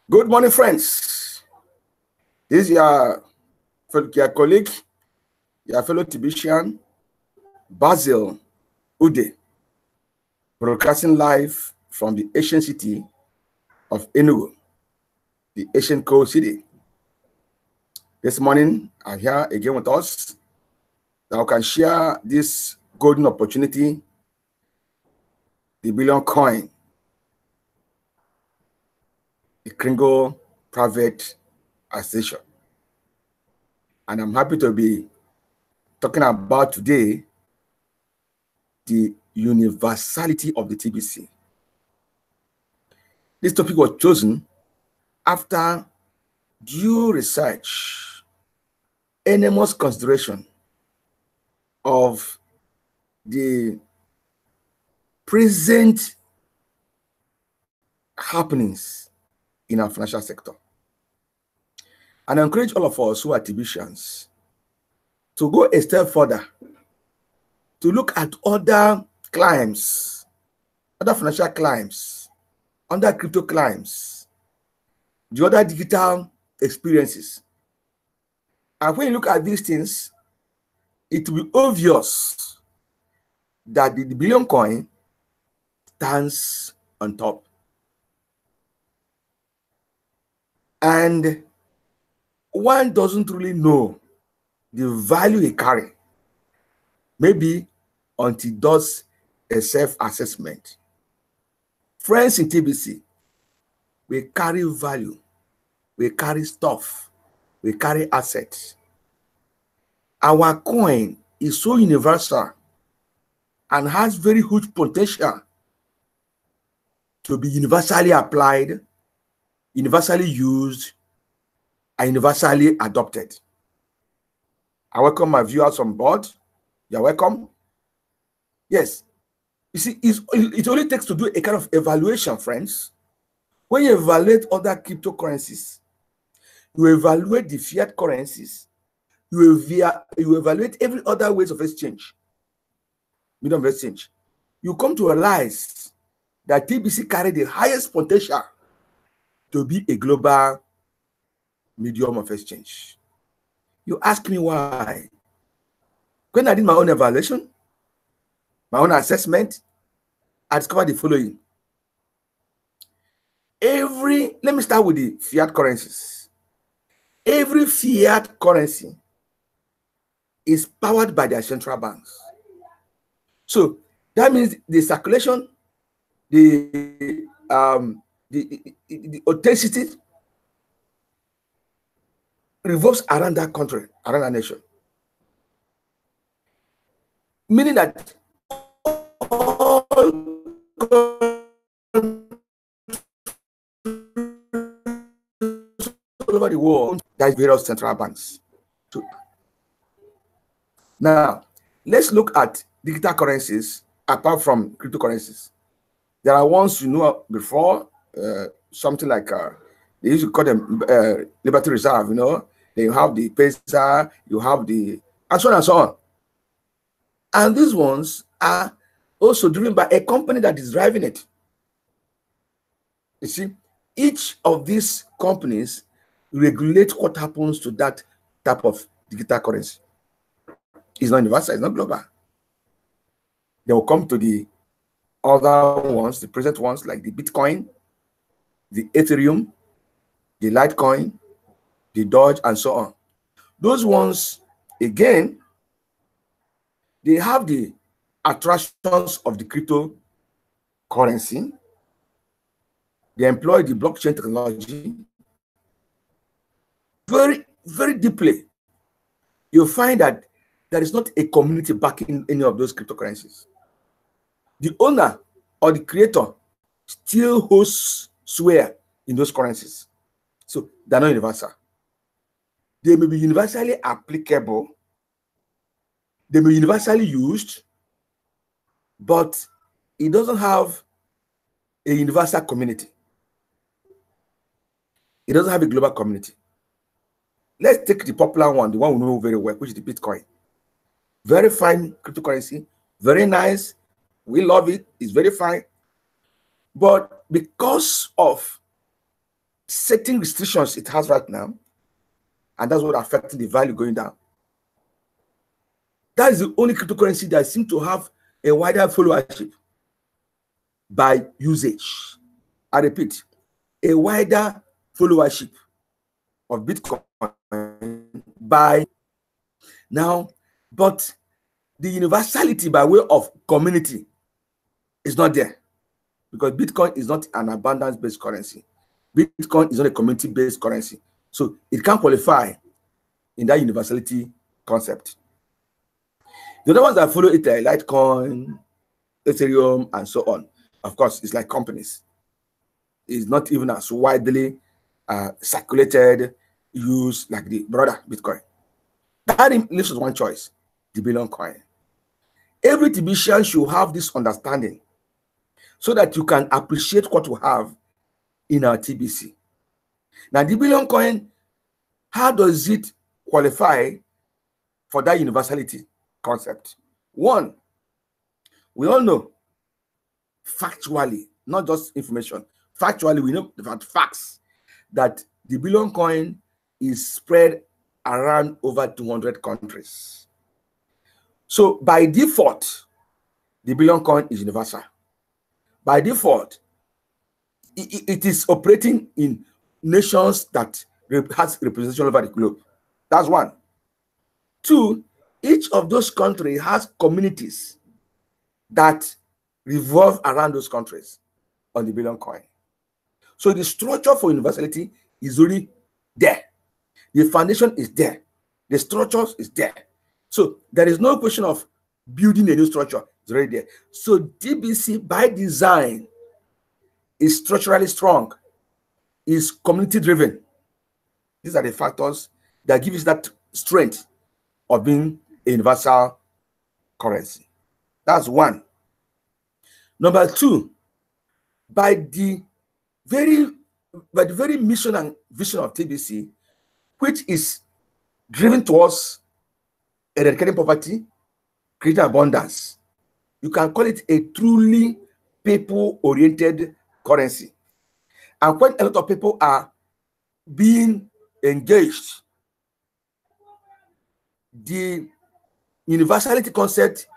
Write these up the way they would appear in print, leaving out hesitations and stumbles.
Good morning, friends. This is your colleague, your fellow TBCian, Basil Ude, broadcasting live from the ancient city of Enugu, the ancient cold city. This morning, I'm here again with us that we can share this golden opportunity, the billion coin, the Kringle private association. And I'm happy to be talking about today the universality of the TBC. This topic was chosen after due research, enormous consideration of the present happenings in our financial sector. And I encourage all of us who are TBCians to go a step further, to look at other climes, other financial climes, other crypto climes, the other digital experiences. And when you look at these things, it will be obvious that the billion coin stands on top. And one doesn't really know the value it carries, maybe until it does a self-assessment. Friends in TBC, we carry value, we carry stuff, we carry assets. Our coin is so universal and has very huge potential to be universally applied, universally used, and universally adopted. I welcome my viewers on board. You're welcome. Yes. You see, it only takes to do a kind of evaluation, friends. When you evaluate other cryptocurrencies, you evaluate the fiat currencies, you evaluate every other ways of exchange, medium of exchange. You come to realize that TBC carry the highest potential to be a global medium of exchange. You ask me why. When I did my own evaluation, my own assessment, I discovered the following. Let me start with the fiat currencies. Every fiat currency is powered by their central banks. So that means the circulation, the authenticity revolves around that country, around that nation. Meaning that all over the world, there is various central banks. Now, let's look at digital currencies apart from cryptocurrencies. There are ones you know before, something like they used to call them Liberty Reserve. You know, they have the Pesa, you have the and so on and so on. And these ones are also driven by a company that is driving it. You see, each of these companies regulate what happens to that type of digital currency. It's not universal, it's not global. They will come to the other ones, the present ones, like the Bitcoin, the Ethereum, the Litecoin, the Doge, and so on. Those ones, again, they have the attractions of the cryptocurrency. They employ the blockchain technology very, very deeply. You'll find that there is not a community backing any of those cryptocurrencies. The owner or the creator still holds sway in those currencies. So they're not universal. They may be universally applicable, they may be universally used, but it doesn't have a universal community. It doesn't have a global community. Let's take the popular one, the one we know very well, which is the Bitcoin. Very fine cryptocurrency, very nice. We love it. It's very fine. But because of certain restrictions it has right now, and that's what affecting the value going down. That is the only cryptocurrency that seems to have a wider followership by usage. I repeat, a wider followership of Bitcoin by now, but the universality by way of community is not there, because Bitcoin is not an abundance-based currency. Bitcoin is not a community-based currency. So it can't qualify in that universality concept. The other ones that follow it are Litecoin, Ethereum, and so on. Of course, it's like companies. It's not even as widely circulated, used like the broader Bitcoin. That leaves us one choice, the billion coin. Every TBCian should have this understanding so that you can appreciate what we have in our TBC. Now, the billion coin, how does it qualify for that universality concept? One, we all know factually, not just information, factually, we know that facts that the billion coin is spread around over 200 countries. So by default, the billion coin is universal. By default, it is operating in nations that has representation over the globe. That's one. Two, each of those countries has communities that revolve around those countries on the billion coin. So the structure for universality is already there. The foundation is there. The structure is there. So there is no question of building a new structure. It's already there. So TBC by design is structurally strong, is community driven. These are the factors that give us that strength of being a universal currency. That's one. Number two, by the very mission and vision of TBC, which is driven towards eradicating poverty, creating abundance, you can call it a truly people-oriented currency. And when a lot of people are being engaged, the universality concept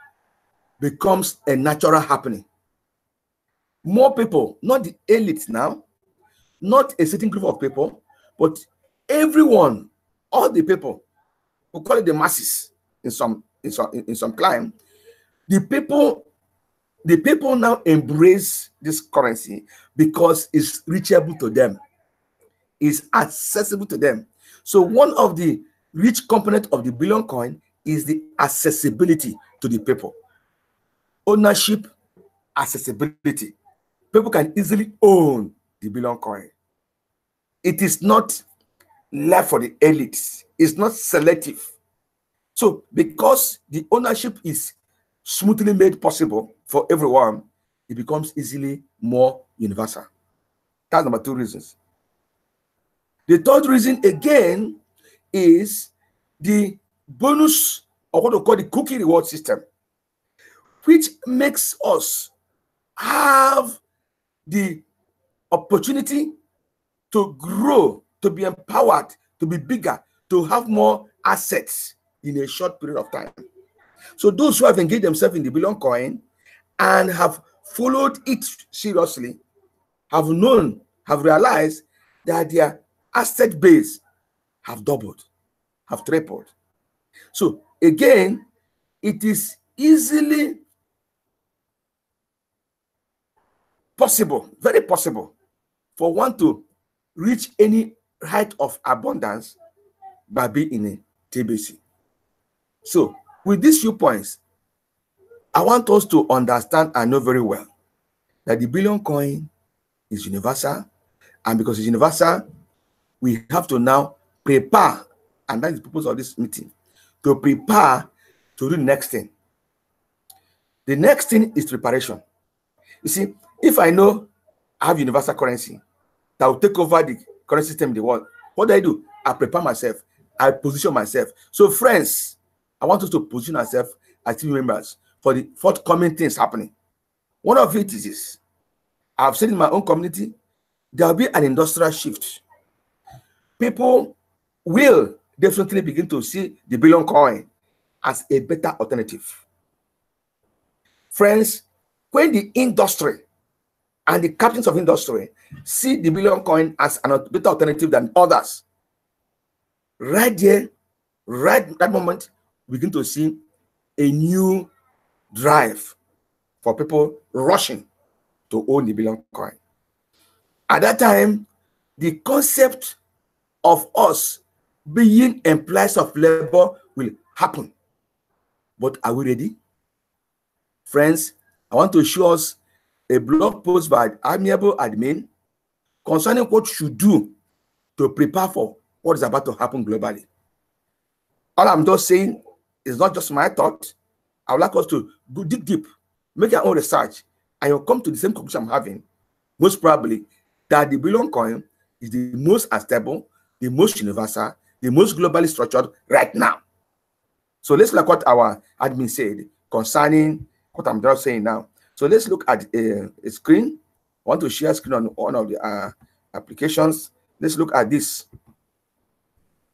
becomes a natural happening. More people, not the elite now, not a certain group of people, but everyone, all the people, we call it the masses in some climb, the people now embrace this currency because it's reachable to them, it's accessible to them. So one of the rich component of the billion coin is the accessibility to the people. Ownership, accessibility. People can easily own the billion coin. It is not left for the elites. It's not selective. So because the ownership is smoothly made possible for everyone, it becomes easily more universal. That's number two reasons. The third reason again is the bonus, or what we call the cookie reward system, which makes us have the opportunity to grow, to be empowered, to be bigger, to have more assets in a short period of time. So those who have engaged themselves in the billion coin and have followed it seriously have known, have realized that their asset base have doubled, have tripled. So again, it is easily possible, very possible, for one to reach any height of abundance by being in a TBC. So with these few points, I want us to understand and know very well that the billion coin is universal, and because it's universal, we have to now prepare, and that is the purpose of this meeting, to prepare to do the next thing. The next thing is preparation. You see, if I know I have universal currency that will take over the currency system in the world, what do? I prepare myself. I position myself. So friends, I want us to position ourselves as team members for the forthcoming things happening. One of it is this. I've said in my own community there will be an industrial shift. People will definitely begin to see the billion coin as a better alternative. Friends, when the industry and the captains of industry see the billion coin as a better alternative than others, right there, right that moment, we begin to see a new drive for people rushing to own the billion coin. At that time, the concept of us being employees of labor will happen. But are we ready? Friends, I want to show us a blog post by Amiable Admin concerning what you should do to prepare for what is about to happen globally. All I'm just saying is not just my thought. I would like us to go dig deep, make our own research, and you'll come to the same conclusion I'm having, most probably, that the billion coin is the most unstable, the most universal, the most globally structured right now. So let's look at what our admin said concerning what I'm just saying now. So let's look at a screen. I want to share a screen on one of the applications. Let's look at this.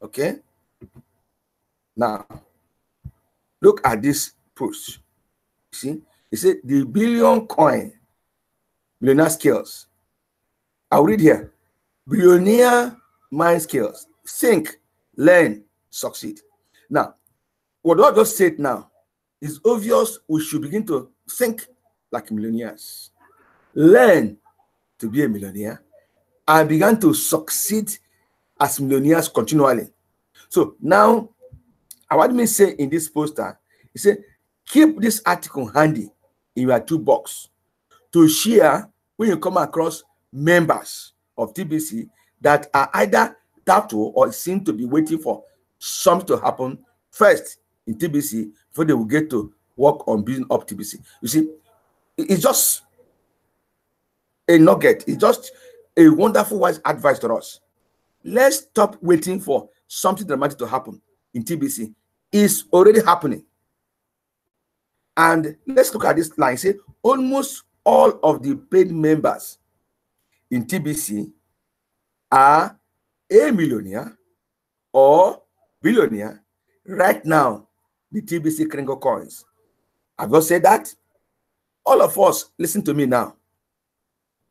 Okay. Now, look at this post. See, it said the billion coin, millionaire skills. I'll read here. Billionaire mind skills. Think, learn, succeed. Now, what I just said now is obvious. We should begin to think like millionaires, learn to be a millionaire, and begin to succeed as millionaires continually. So now, what me say in this poster, he said, keep this article handy in your toolbox to share when you come across members of TBC that are either doubtful or seem to be waiting for something to happen first in TBC before they will get to work on building up TBC. You see, it's just a nugget. It's just a wonderful wise advice to us. Let's stop waiting for something dramatic to happen in TBC. It's already happening. And let's look at this line. Say almost all of the paid members in TBC are a millionaire or billionaire right now. The TBC Kringle coins. I've just said that. All of us, listen to me now.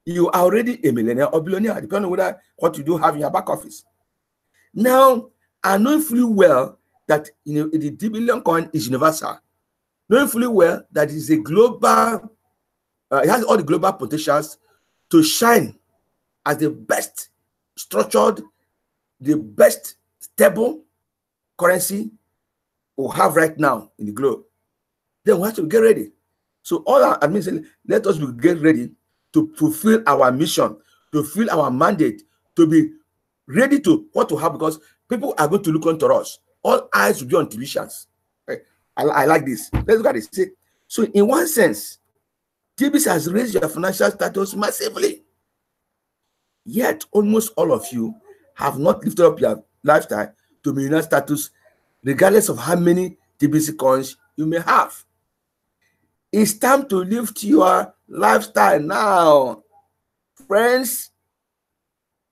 You are already a millionaire or billionaire, depending on whether what you do have in your back office. Now, I know fully well that the billion coin is universal. Knowing fully well that it is a global, it has all the global potentials to shine as the best structured, the best stable currency we have right now in the globe. Then we have to get ready. So all our admin said, let us get ready to fulfill our mission, to fulfill our mandate, to be ready to what to have, because people are going to look onto us. All eyes will be on televisions. I like this. Let's look at it. So in one sense, TBC has raised your financial status massively. Yet almost all of you have not lifted up your lifestyle to millionaire status, regardless of how many TBC coins you may have. It's time to lift your lifestyle now. Friends,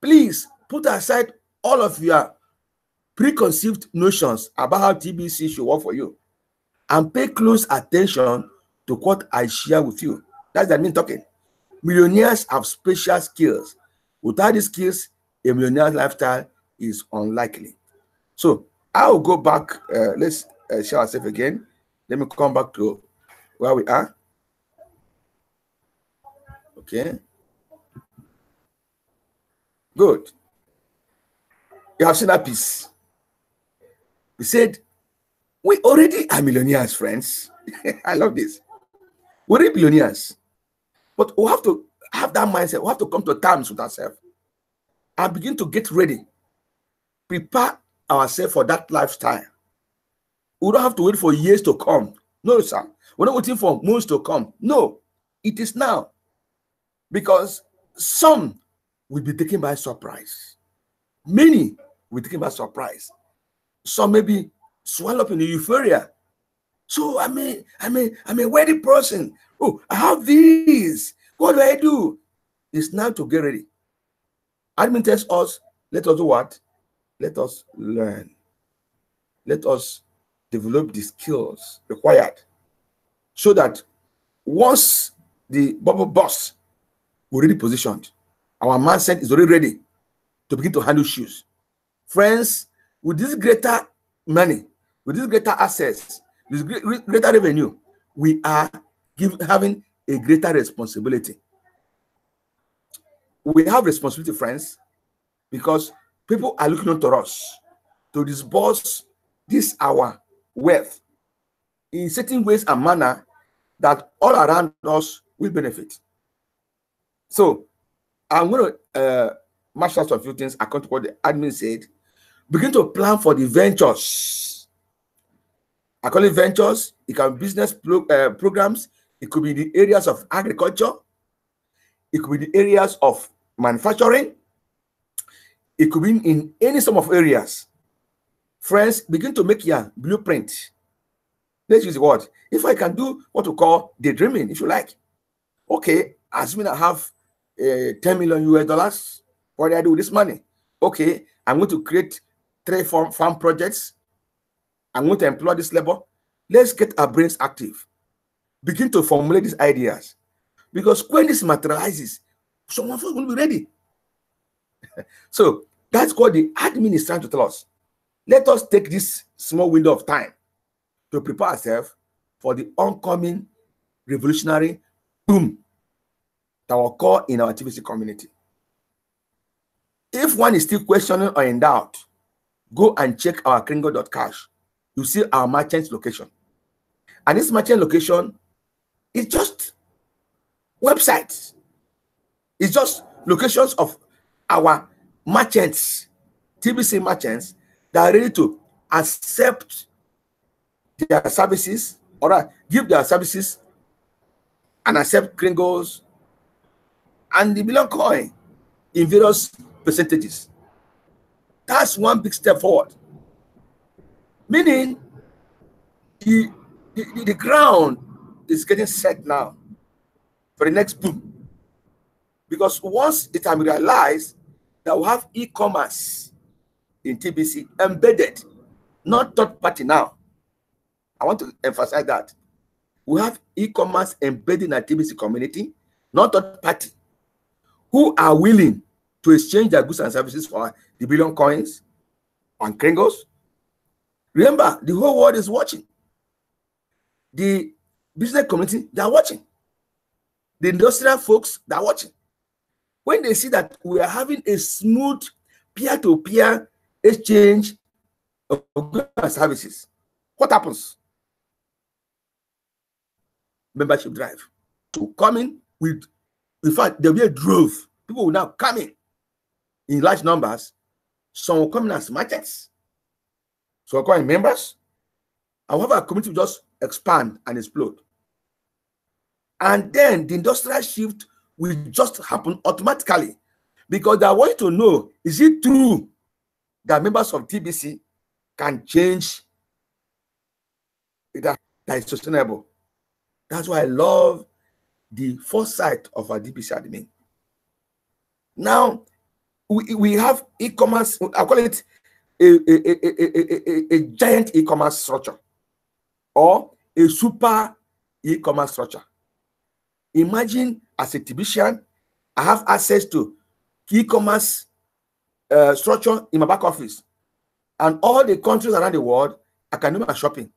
please put aside all of your preconceived notions about how TBC should work for you and pay close attention to what I share with you. That's the mean talking. Millionaires have special skills. Without these skills, a millionaire's lifestyle is unlikely. So I'll go back. Let's share ourselves again. Let me come back to where we are. Okay. Good. You have seen that piece. We said, we already are millionaires, friends. I love this. We're already billionaires. But we have to have that mindset. We have to come to terms with ourselves and begin to get ready. Prepare ourselves for that lifestyle. We don't have to wait for years to come. No, sir. We're not waiting for months to come. No, it is now. Because some will be taken by surprise. Many will be taken by surprise. Some may be swallowed up in the euphoria. So I'm a wealthy person. Oh, I have these. What do I do? It's now to get ready. Admin tells us, let us do what? Let us learn. Let us develop the skills required so that once the bubble bursts, we're already positioned. Our mindset is already ready to begin to handle shoes. Friends, with this greater money, with this greater access, with this greater revenue, we are having a greater responsibility. We have responsibility, friends, because people are looking unto us to disburse this our wealth in certain ways and manner that all around us will benefit. So I'm going to mash out a few things according to what the admin said. Begin to plan for the ventures. I call it ventures. It can be business programs. It could be the areas of agriculture. It could be the areas of manufacturing. It could be in any sum of areas. Friends, begin to make your blueprint. Let's use the word. If I can do what we call daydreaming, if you like. Okay, assuming I have 10 million US dollars, what do I do with this money? Okay, I'm going to create 3 farm projects. I'm going to employ this labor. Let's get our brains active. Begin to formulate these ideas. Because when this materializes, someone else will be ready. So that's what the admin is trying to tell us. Let us take this small window of time to prepare ourselves for the oncoming revolutionary boom that will occur in our TBC community. If one is still questioning or in doubt, go and check our kringo.cash. You see our merchant location. And this merchant location is just websites. It's just locations of our merchants, TBC merchants, that are ready to accept their services or give their services and accept Kringos and the billion coin in various percentages. That's one big step forward. Meaning the ground is getting set now for the next boom. Because once it can be realized that we have e-commerce in TBC embedded, not third party now. I want to emphasize that. We have e-commerce embedded in our TBC community, not third party, who are willing to exchange their goods and services for the billion coins on Kringos. Remember, the whole world is watching. The business community, they are watching. The industrial folks, they are watching. When they see that we are having a smooth peer-to-peer exchange of goods and services, what happens? Membership drive. So coming with, in fact, there will be a drove. People will now come in large numbers. Some will come in as merchants. So we're calling members. However, our community will just expand and explode. And then the industrial shift will just happen automatically because they want to know, is it true that members of TBC can change that is sustainable? That's why I love the foresight of our TBC admin. Now, we have e-commerce, I call it a giant e-commerce structure or a super e-commerce structure. Imagine as a TBCian, I have access to e-commerce structure in my back office. And all the countries around the world, I can do my shopping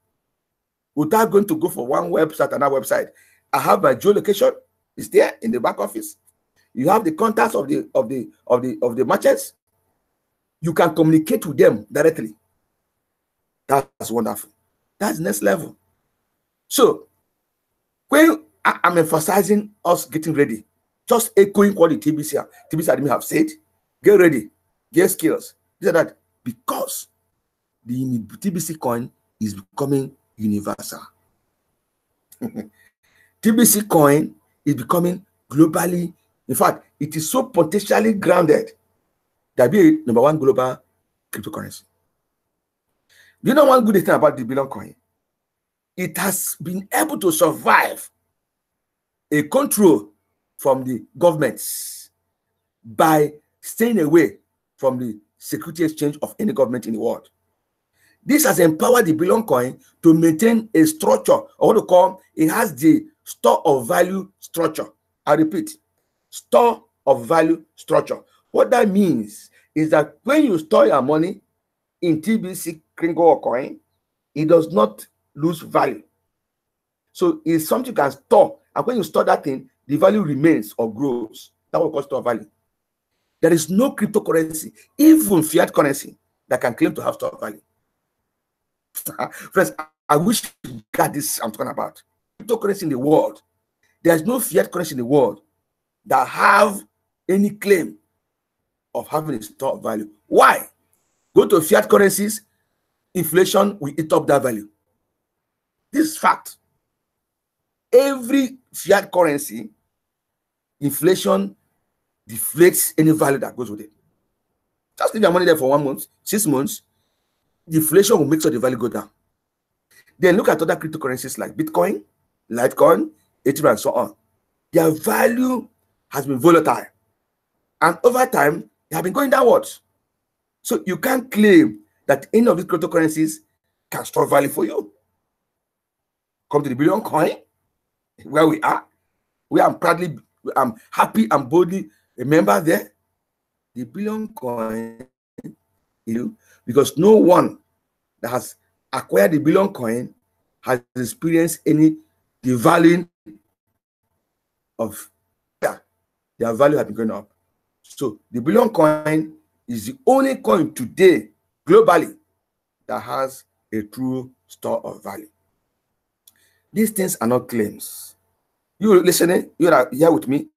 without going to go for one website, another website. I have my geolocation, it's there in the back office. You have the contacts of the merchants. You can communicate with them directly. That's wonderful. That's next level. So when I'm emphasizing us getting ready, just echoing what the TBC admin have said, get ready, get skills. These are that because the TBC coin is becoming universal. TBC coin is becoming globally. In fact, it is so potentially grounded that be a #1 global cryptocurrency. Do you know one good thing about the billion coin? It has been able to survive a control from the governments by staying away from the security exchange of any government in the world. This has empowered the bullion coin to maintain a structure, or what we call, it has the store of value structure. I repeat, store of value structure. What that means is that when you store your money in TBC Kringle coin, it does not lose value. So it's something you can store, and when you store that thing, the value remains or grows. That will call store value. There is no cryptocurrency, even fiat currency, that can claim to have store value. Friends, I wish you got this I'm talking about. Cryptocurrency in the world, there's no fiat currency in the world that have any claim of having a store of value. Why? Go to fiat currencies, inflation will eat up that value. This is fact. Every fiat currency, inflation deflates any value that goes with it. Just leave your money there for 1 month, 6 months, deflation will make sure the value go down. Then look at other cryptocurrencies like Bitcoin, Litecoin, Ethereum, and so on. Their value has been volatile, and over time they have been going downwards. So you can't claim that any of these cryptocurrencies can store value for you. Come to the bullion coin, where we are. We are proudly, I'm happy and boldly a member there. The bullion coin, because no one that has acquired the bullion coin has experienced any devaluing of their value has been going up. So the bullion coin is the only coin today globally that has a true store of value. These things are not claims. You listening, you are here with me,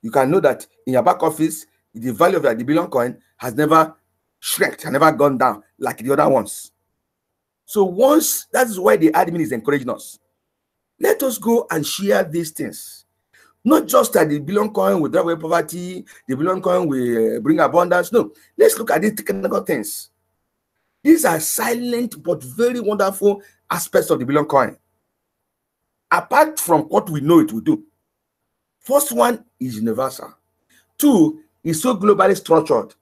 you can know that in your back office, the value of the bullion coin has never shrinked, has never gone down like the other ones. So once, that is why the admin is encouraging us. Let us go and share these things. Not just that the bullion coin will drive away poverty, the bullion coin will bring abundance. No, let's look at these technical things. These are silent but very wonderful aspects of the bullion coin. Apart from what we know it will do. First one is universal. Two, is so globally structured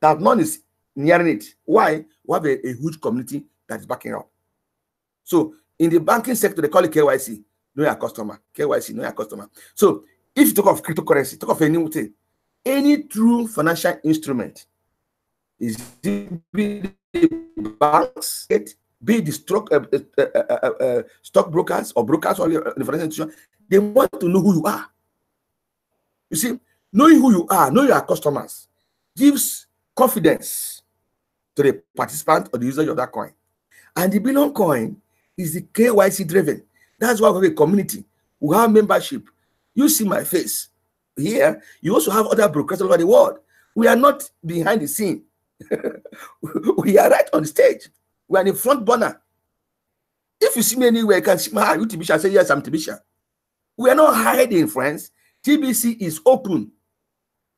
that none is nearing it. Why? We have a huge community that is backing up. So in the banking sector, they call it KYC, know your customer. KYC, know your customer. So if you talk of cryptocurrency, talk of anything, any true financial instrument, is be the banks, be the stock brokers or brokers or the financial institution, they want to know who you are. You see, knowing who you are, know your customers, gives confidence to the participant or the user of that coin. And the bullion coin is the KYC driven. That's why we have a community. We have membership. You see my face here. You also have other brokers all over the world. We are not behind the scene. We are right on the stage. We are in the front burner. If you see me anywhere, you can see my you TBC. I say yes, I'm TBC. We are not hiding, friends. TBC is open.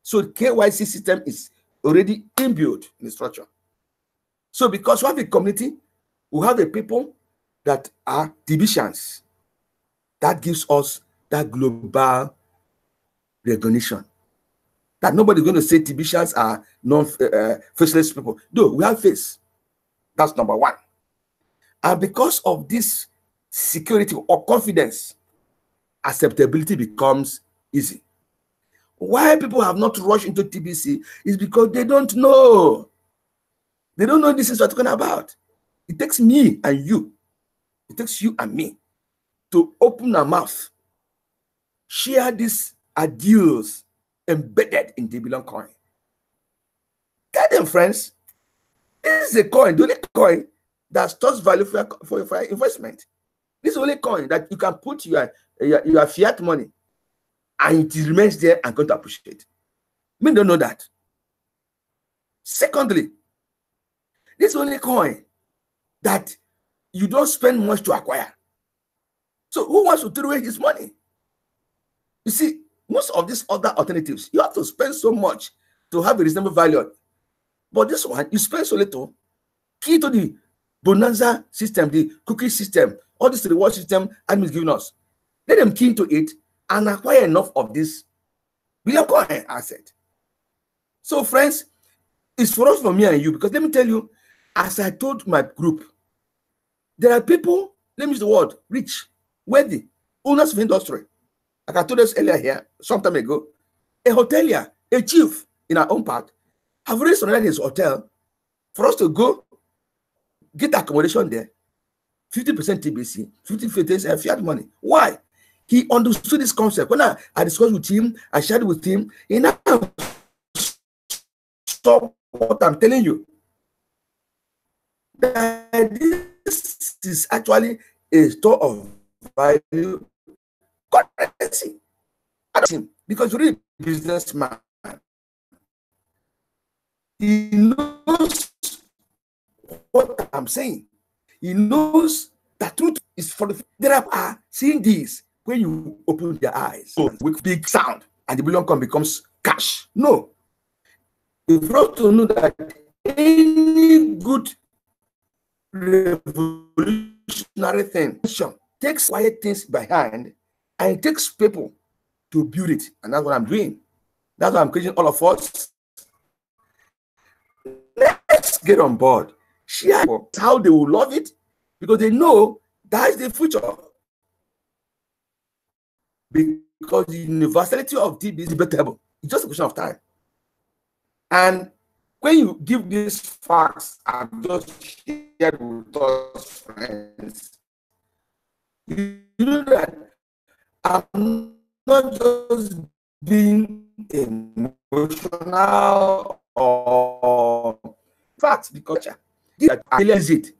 So the KYC system is already inbuilt in the structure. So because we have a community, we have the people that are TBCians. That gives us that global recognition. That nobody's going to say TBCians are non-faceless people. No, we have face. That's number one. And because of this security or confidence, acceptability becomes easy. Why people have not rushed into TBC is because they don't know. They don't know this is what we're talking about. It takes me and you. It takes you and me to open our mouth, share these ideals embedded in the bullion coin. Get them, friends. This is a coin, the only coin that stores value for your investment. This is the only coin that you can put your fiat money and it remains there and going to appreciate. Men don't know that. Secondly, this is the only coin that you don't spend much to acquire. So who wants to throw away his money? You see, most of these other alternatives, you have to spend so much to have a reasonable value. But this one, you spend so little. Key to the bonanza system, the cookie system, all this reward system admin is giving us. Let them key into it and acquire enough of this bullion coin asset. So, friends, it's for us, for me and you, because let me tell you, as I told my group, there are people, let me use the word, rich, wealthy, owners of industry. Like I told us earlier here, some time ago, a hotelier, a chief in our own part, have already surrendered his hotel for us to go get accommodation there, 50% TBC, 50% fiat money. Why? He understood this concept. When I discussed with him, I shared with him, he now saw what I'm telling you. That this is actually a store of value currency. Because you're a businessman. He knows what I'm saying. He knows that truth is for the. There are seeing this when you open their eyes with big sound and the billion coin becomes cash. No. You have to know that any good revolutionary thing takes quiet things behind and it takes people to build it. And that's what I'm doing. That's why I'm encouraging all of us. Let's get on board. Share how they will love it because they know that is the future. Because the universality of TBC is debatable. It's just a question of time. And when you give these facts I've just shared with us, friends, you know that I'm not just being emotional or facts because I realize it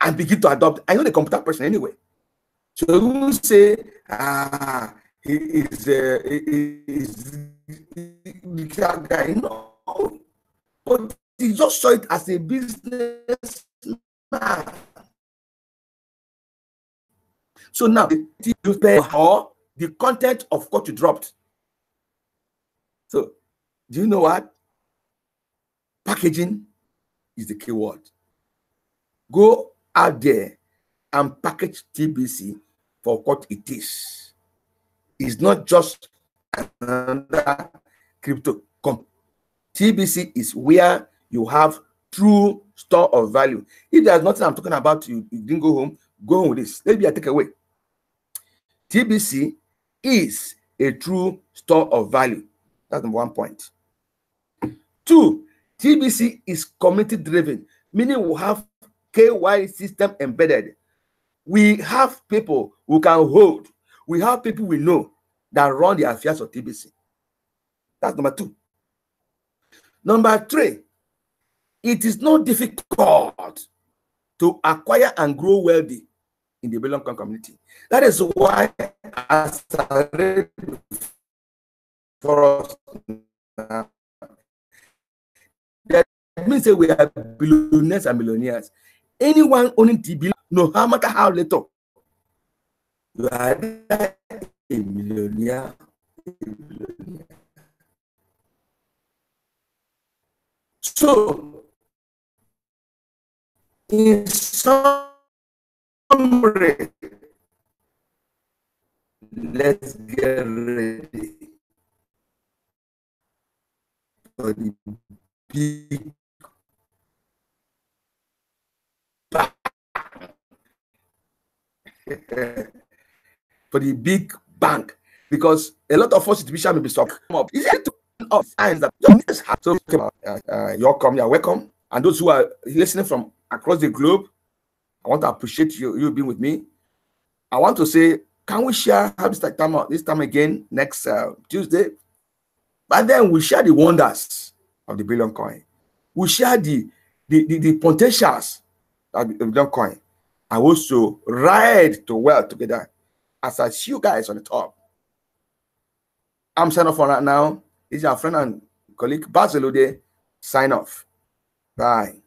and begin to adopt. I know the computer person anyway. So you will say, he is the guy. No. But he just saw it as a business man. So now you pay or the content of what you dropped. So do you know what? Packaging is the key word. Go out there and package TBC for what it is. It's not just another crypto company. TBC is where you have true store of value. If there's nothing I'm talking about, you didn't go home with this. Maybe I take away. TBC is a true store of value. That's number 1 point. 2, TBC is community driven, meaning we have KY system embedded. We have people who can hold. We have people we know that run the affairs of TBC. That's number 2. Number 3, it is not difficult to acquire and grow wealthy in the billion coin community. That is why I started for us now. That means that we are billionaires and millionaires. Anyone owning TB, no matter how little, you are a millionaire. So, in summary, let's get ready for the big bang. For the big bang, because a lot of us institutions may be stuck up. Is it of signs that so you're welcome, and those who are listening from across the globe, I want to appreciate you being with me. I want to say, can we share how this time again next Tuesday? But then we share the wonders of the billion coin. We share the potentials of the billion coin, and also ride to wealth together as I see you guys on the top. I'm signing off for right now. This is our friend and colleague Basilode. Sign off. Bye.